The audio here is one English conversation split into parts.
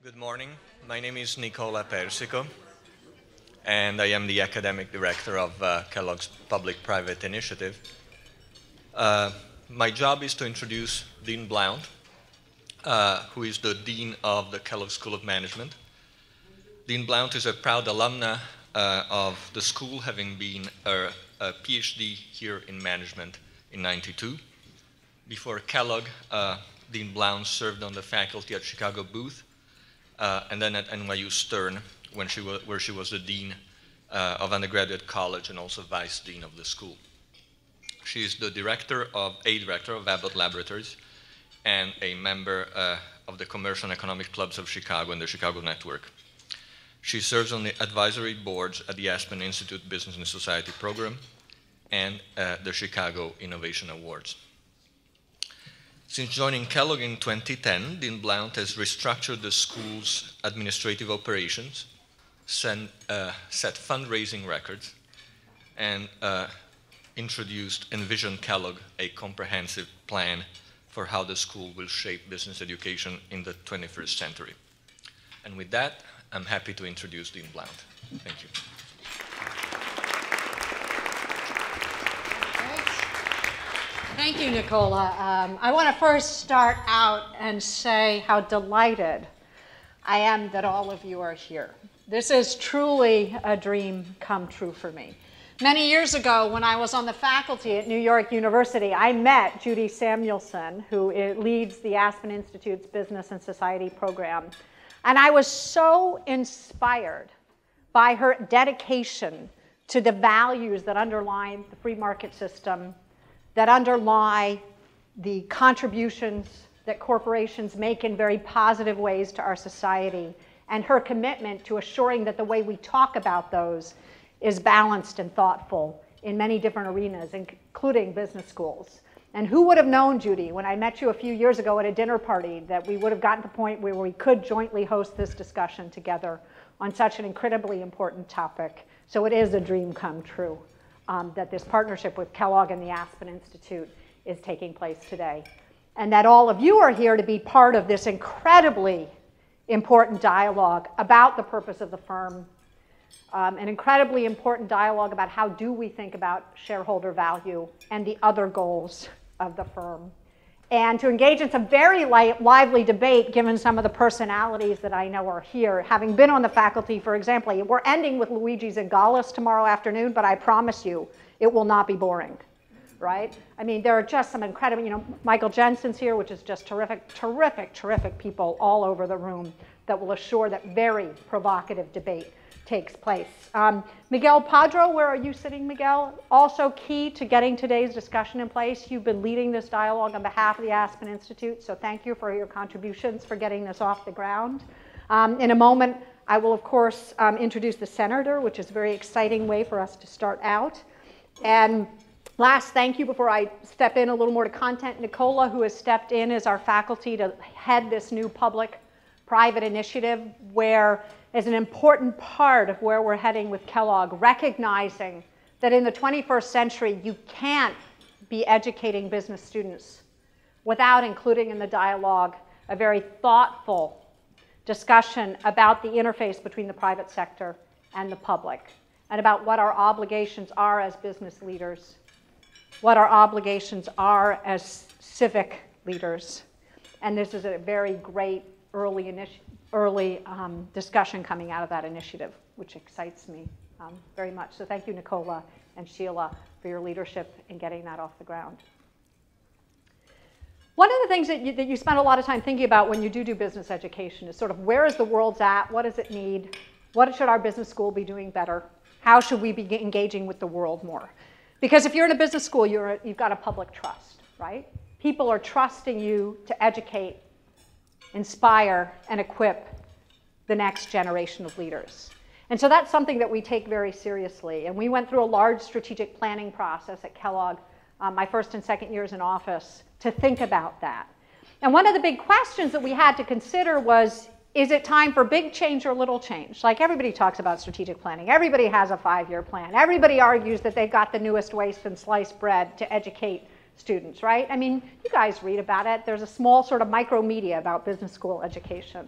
Good morning. My name is Nicola Persico, and I am the academic director of Kellogg's Public-Private Initiative. My job is to introduce Dean Blount, who is the Dean of the Kellogg School of Management. Dean Blount is a proud alumna of the school, having been a PhD here in management in '92. Before Kellogg, Dean Blount served on the faculty at Chicago Booth, and then at NYU Stern, where she was the Dean of Undergraduate College and also Vice Dean of the school. She is the director of Abbott Laboratories and a member of the Commercial and Economic Clubs of Chicago and the Chicago Network. She serves on the advisory boards at the Aspen Institute Business and Society Program and the Chicago Innovation Awards. Since joining Kellogg in 2010, Dean Blount has restructured the school's administrative operations, set fundraising records, and introduced Envision Kellogg, a comprehensive plan for how the school will shape business education in the 21st century. And with that, I'm happy to introduce Dean Blount. Thank you. Thank you, Nicola. I want to first start out and say how delighted I am that all of you are here. This is truly a dream come true for me. Many years ago, when I was on the faculty at New York University, I met Judy Samuelson, who leads the Aspen Institute's Business and Society program. And I was so inspired by her dedication to the values that underlie the free market system, that underlie the contributions that corporations make in very positive ways to our society, and her commitment to assuring that the way we talk about those is balanced and thoughtful in many different arenas, including business schools. And who would have known, Judy, when I met you a few years ago at a dinner party, that we would have gotten to the point where we could jointly host this discussion together on such an incredibly important topic. So it is a dream come true. That this partnership with Kellogg and the Aspen Institute is taking place today. And that all of you are here to be part of this incredibly important dialogue about the purpose of the firm, an incredibly important dialogue about how do we think about shareholder value and the other goals of the firm, and to engage in some very lively debate given some of the personalities that I know are here. Having been on the faculty, for example, we're ending with Luigi Zingales tomorrow afternoon, but I promise you it will not be boring, right? I mean, there are just some incredible, Michael Jensen's here, which is just terrific, terrific, terrific people all over the room that will assure that very provocative debate takes place. Miguel Padro, where are you sitting, Miguel? Also key to getting today's discussion in place. You've been leading this dialogue on behalf of the Aspen Institute, so thank you for your contributions for getting this off the ground. In a moment, I will, of course, introduce the senator, which is a very exciting way for us to start out. And last, thank you, before I step in a little more to content, Nicola, who has stepped in as our faculty to head this new public-private initiative, where is an important part of where we're heading with Kellogg, recognizing that in the 21st century, you can't be educating business students without including in the dialogue a very thoughtful discussion about the interface between the private sector and the public, and about what our obligations are as business leaders, what our obligations are as civic leaders. And this is a very great early discussion coming out of that initiative, which excites me very much. So thank you, Nicola and Sheila, for your leadership in getting that off the ground. One of the things that you spend a lot of time thinking about when you do business education is sort of where is the world at, what does it need, what should our business school be doing better, how should we be engaging with the world more? Because if you're in a business school, you've got a public trust, right? People are trusting you to educate, inspire, and equip the next generation of leaders. And so that's something that we take very seriously. And we went through a large strategic planning process at Kellogg, my first and second years in office, to think about that. And one of the big questions that we had to consider was, is it time for big change or little change? Like, everybody talks about strategic planning. Everybody has a 5-year plan. Everybody argues that they've got the newest waste and sliced bread to educate students, right? I mean, you guys read about it. There's a small sort of micro media about business school education.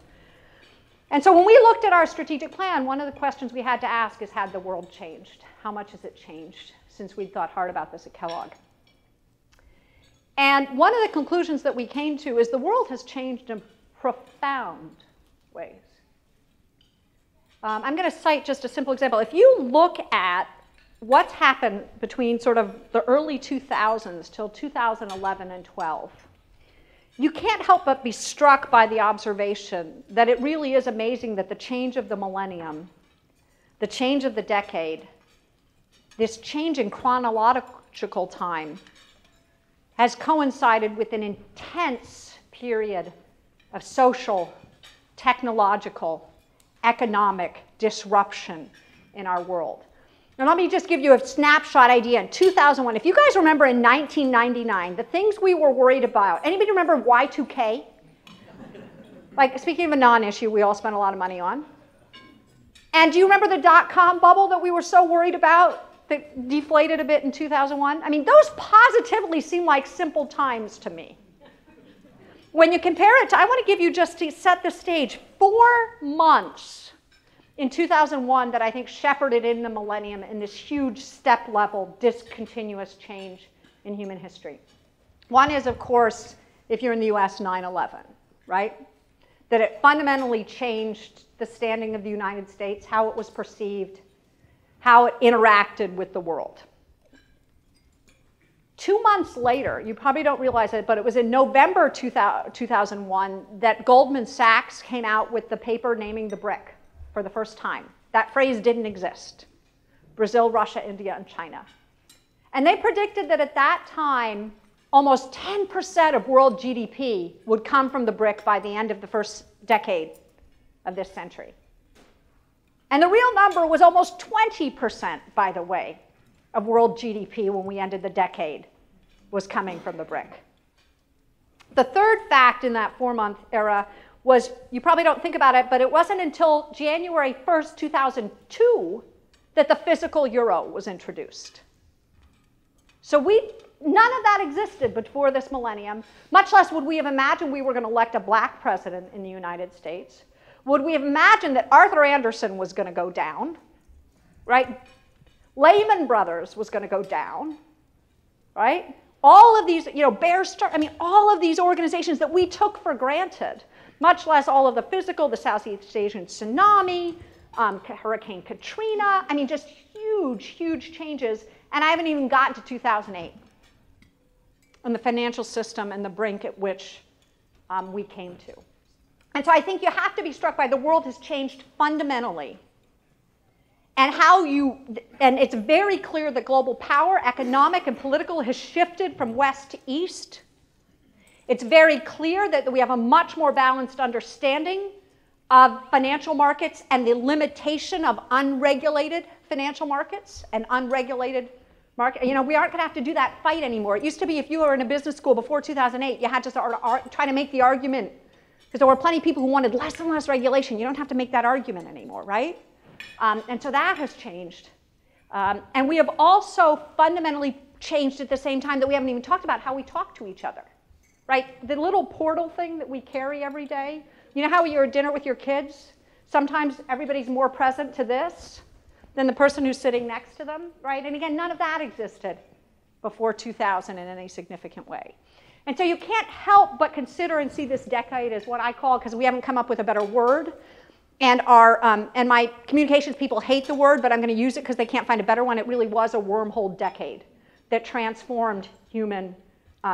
And so when we looked at our strategic plan, one of the questions we had to ask is, had the world changed? How much has it changed since we thought hard about this at Kellogg? And one of the conclusions that we came to is the world has changed in profound ways. I'm going to cite just a simple example. If you look at what's happened between sort of the early 2000s till 2011 and 12, you can't help but be struck by the observation that it really is amazing that the change of the millennium, the change of the decade, this change in chronological time has coincided with an intense period of social, technological, economic disruption in our world. Now let me just give you a snapshot idea. In 2001, if you guys remember in 1999, the things we were worried about, anybody remember Y2K? Like, speaking of a non-issue we all spent a lot of money on. And do you remember the dot-com bubble that we were so worried about that deflated a bit in 2001? I mean, those positively seem like simple times to me. When you compare it to, I want to give you, just to set the stage, 4 months in 2001 that I think shepherded in the millennium in this huge step-level, discontinuous change in human history. One is, of course, if you're in the US, 9/11, right? That it fundamentally changed the standing of the United States, how it was perceived, how it interacted with the world. 2 months later, you probably don't realize it, but it was in November 2001 that Goldman Sachs came out with the paper naming the BRIC for the first time. That phrase didn't exist. Brazil, Russia, India, and China. And they predicted that at that time, almost 10% of world GDP would come from the BRIC by the end of the first decade of this century. And the real number was almost 20%, by the way, of world GDP when we ended the decade was coming from the BRIC. The third fact in that 4-month era was, you probably don't think about it, but it wasn't until January 1st, 2002 that the physical euro was introduced. So none of that existed before this millennium, much less would we have imagined we were going to elect a black president in the United States. Would we have imagined that Arthur Andersen was going to go down, right? Lehman Brothers was going to go down, right? All of these, Bear Stearns, I mean, all of these organizations that we took for granted, much less all of the physical, the Southeast Asian tsunami, Hurricane Katrina, I mean, just huge, huge changes. And I haven't even gotten to 2008 and the financial system and the brink at which we came to. And so I think you have to be struck by the world has changed fundamentally. And it's very clear that global power, economic and political, has shifted from west to east. It's very clear that we have a much more balanced understanding of financial markets and the limitation of unregulated financial markets and unregulated market. We aren't going to have to do that fight anymore. It used to be if you were in a business school before 2008, you had to try to make the argument, because there were plenty of people who wanted less and less regulation. You don't have to make that argument anymore, right? And so that has changed. And we have also fundamentally changed at the same time that we haven't even talked about how we talk to each other, right? The little portal thing that we carry every day. You know how you're at dinner with your kids? Sometimes everybody's more present to this than the person who's sitting next to them, right? And again, none of that existed before 2000 in any significant way. And so you can't help but consider and see this decade as what I call, because we haven't come up with a better word, and my communications people hate the word, but I'm going to use it because they can't find a better one. It really was a wormhole decade that transformed human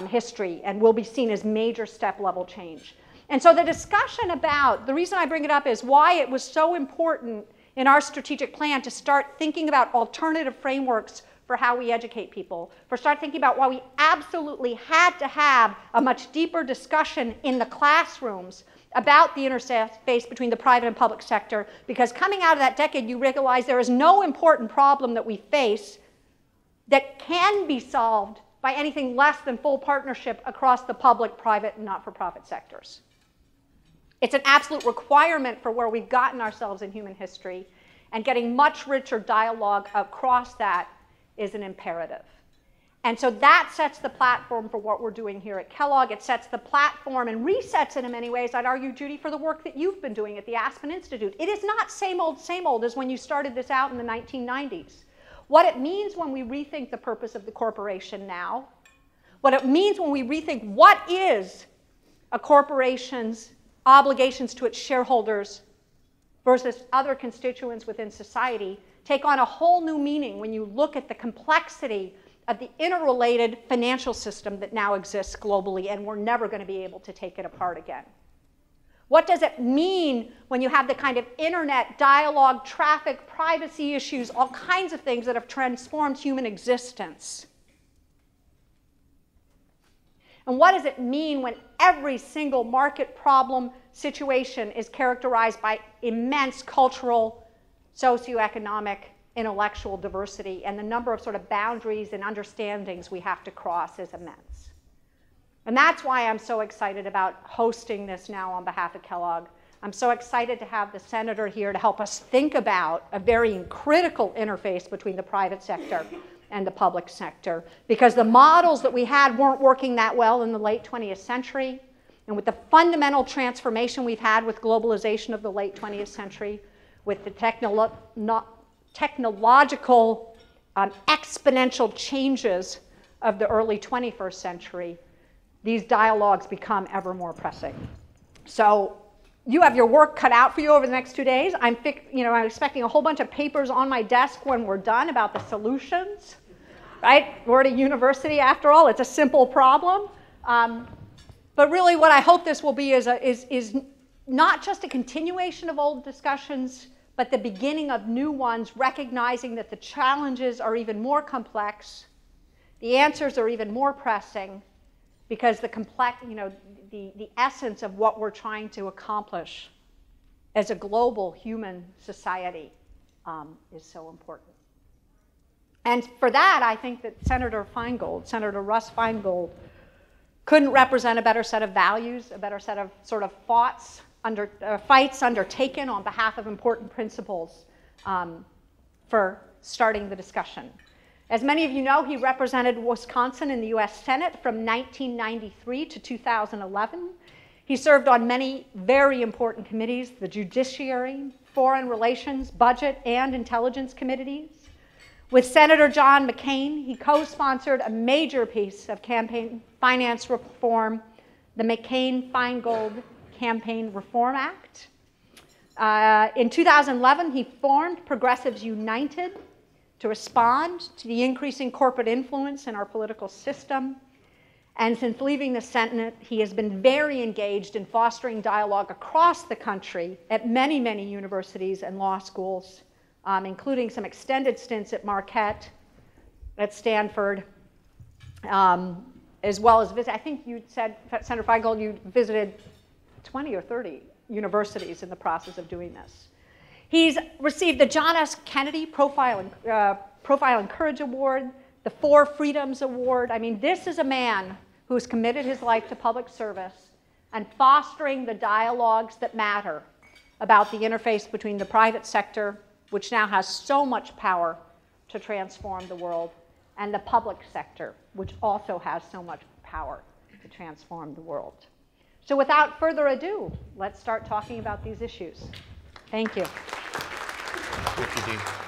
history and will be seen as major step-level change. And so the discussion about, the reason I bring it up is why it was so important in our strategic plan to start thinking about alternative frameworks for how we educate people, for start thinking about why we absolutely had to have a much deeper discussion in the classrooms about the interface between the private and public sector, because coming out of that decade, you realize there is no important problem that we face that can be solved by anything less than full partnership across the public, private, and not-for-profit sectors. It's an absolute requirement for where we've gotten ourselves in human history, and getting much richer dialogue across that is an imperative. And so that sets the platform for what we're doing here at Kellogg. It sets the platform and resets it in many ways, I'd argue, Judy, for the work that you've been doing at the Aspen Institute. It is not same old as when you started this out in the 1990s. What it means when we rethink the purpose of the corporation now, what it means when we rethink what is a corporation's obligations to its shareholders versus other constituents within society, take on a whole new meaning when you look at the complexity of the interrelated financial system that now exists globally, and we're never going to be able to take it apart again. What does it mean when you have the kind of internet, dialogue, traffic, privacy issues, all kinds of things that have transformed human existence? And what does it mean when every single market problem situation is characterized by immense cultural, socioeconomic, intellectual diversity, and the number of sort of boundaries and understandings we have to cross is immense. And that's why I'm so excited about hosting this now on behalf of Kellogg. I'm so excited to have the senator here to help us think about a very critical interface between the private sector and the public sector, because the models that we had weren't working that well in the late 20th century. And with the fundamental transformation we've had with globalization of the late 20th century, with the technological exponential changes of the early 21st century, these dialogues become ever more pressing. So you have your work cut out for you over the next 2 days. I'm expecting a whole bunch of papers on my desk when we're done about the solutions, right? We're at a university after all. It's a simple problem. But really what I hope this will be is not just a continuation of old discussions, but the beginning of new ones, recognizing that the challenges are even more complex, the answers are even more pressing, because the essence of what we're trying to accomplish as a global human society is so important. And for that, I think that Senator Russ Feingold, couldn't represent a better set of values, a better set of sort of fights undertaken on behalf of important principles for starting the discussion. As many of you know, he represented Wisconsin in the US Senate from 1993 to 2011. He served on many very important committees, the Judiciary, Foreign Relations, Budget, and Intelligence Committees. With Senator John McCain, he co-sponsored a major piece of campaign finance reform, the McCain-Feingold Campaign Reform Act. In 2011, he formed Progressives United to respond to the increasing corporate influence in our political system. And since leaving the Senate, he has been very engaged in fostering dialogue across the country at many, many universities and law schools, including some extended stints at Marquette, at Stanford, as well as I think you said, Senator Feingold, you visited 20 or 30 universities in the process of doing this. He's received the John S. Kennedy Profile and Courage Award, the Four Freedoms Award. I mean, this is a man who's committed his life to public service and fostering the dialogues that matter about the interface between the private sector, which now has so much power to transform the world, and the public sector, which also has so much power to transform the world. So without further ado, let's start talking about these issues. Thank you. Thank you, Dean.